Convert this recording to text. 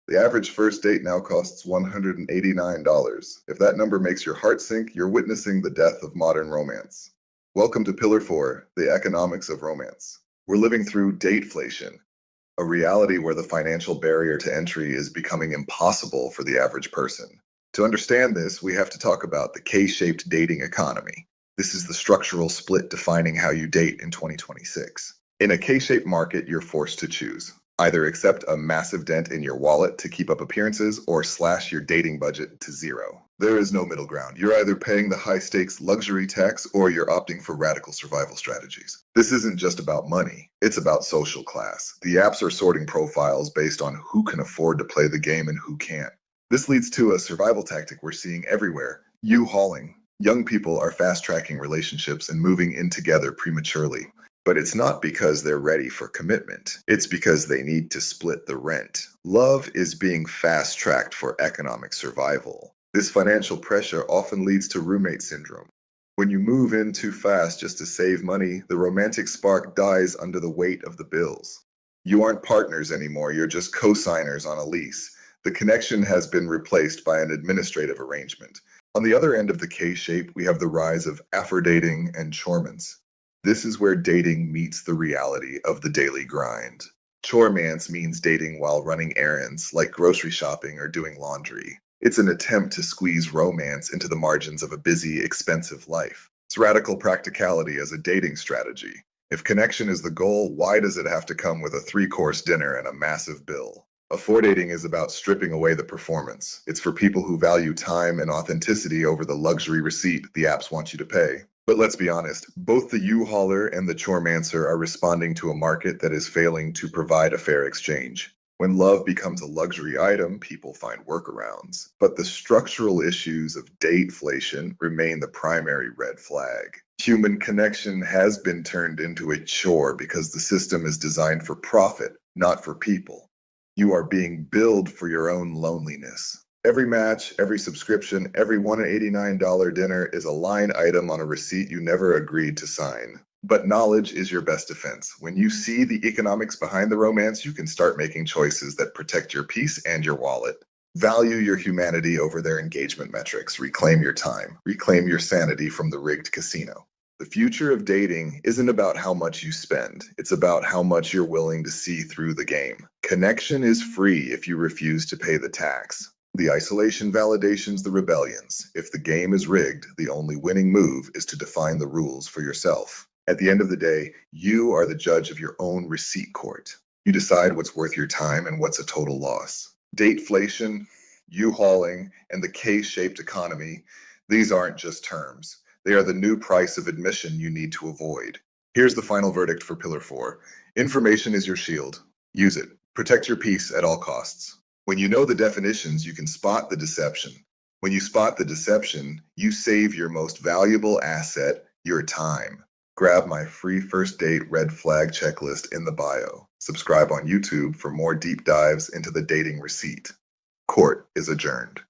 The average first date now costs $189. If that number makes your heart sink, you're witnessing the death of modern romance. Welcome to Pillar 4, the economics of romance. We're living through dateflation, a reality where the financial barrier to entry is becoming impossible for the average person. To understand this, we have to talk about the K-shaped dating economy. This is the structural split defining how you date in 2026. In a K-shaped market, you're forced to choose. Either accept a massive dent in your wallet to keep up appearances or slash your dating budget to zero. There is no middle ground. You're either paying the high stakes luxury tax or you're opting for radical survival strategies. This isn't just about money, it's about social class. The apps are sorting profiles based on who can afford to play the game and who can't. This leads to a survival tactic we're seeing everywhere: U-hauling. Young people are fast tracking relationships and moving in together prematurely. But it's not because they're ready for commitment. It's because they need to split the rent. Love is being fast tracked for economic survival. This financial pressure often leads to roommate syndrome. When you move in too fast just to save money, the romantic spark dies under the weight of the bills. You aren't partners anymore, you're just co-signers on a lease. The connection has been replaced by an administrative arrangement. On the other end of the K-shape, we have the rise of after-dating and choremans. This is where dating meets the reality of the daily grind. Choremance means dating while running errands, like grocery shopping or doing laundry. It's an attempt to squeeze romance into the margins of a busy, expensive life. It's radical practicality as a dating strategy. If connection is the goal, why does it have to come with a three-course dinner and a massive bill? Dating is about stripping away the performance. It's for people who value time and authenticity over the luxury receipt the apps want you to pay. But let's be honest, both the U-hauler and the choremancer are responding to a market that is failing to provide a fair exchange. When love becomes a luxury item, people find workarounds. But the structural issues of dateflation remain the primary red flag. Human connection has been turned into a chore because the system is designed for profit, not for people. You are being billed for your own loneliness. Every match, every subscription, every $189 dinner is a line item on a receipt you never agreed to sign. But knowledge is your best defense. When you see the economics behind the romance, you can start making choices that protect your peace and your wallet. Value your humanity over their engagement metrics. Reclaim your time. Reclaim your sanity from the rigged casino. The future of dating isn't about how much you spend. It's about how much you're willing to see through the game. Connection is free if you refuse to pay the tax. The isolation validations the rebellions. If the game is rigged, the only winning move is to define the rules for yourself. At the end of the day, you are the judge of your own receipt court. You decide what's worth your time and what's a total loss. Dateflation, U-hauling, and the K-shaped economy, these aren't just terms. They are the new price of admission you need to avoid. Here's the final verdict for Pillar 4. Information is your shield. Use it. Protect your peace at all costs. When you know the definitions, you can spot the deception. When you spot the deception, you save your most valuable asset, your time. Grab my free first date red flag checklist in the bio. Subscribe on YouTube for more deep dives into the dating receipt. Court is adjourned.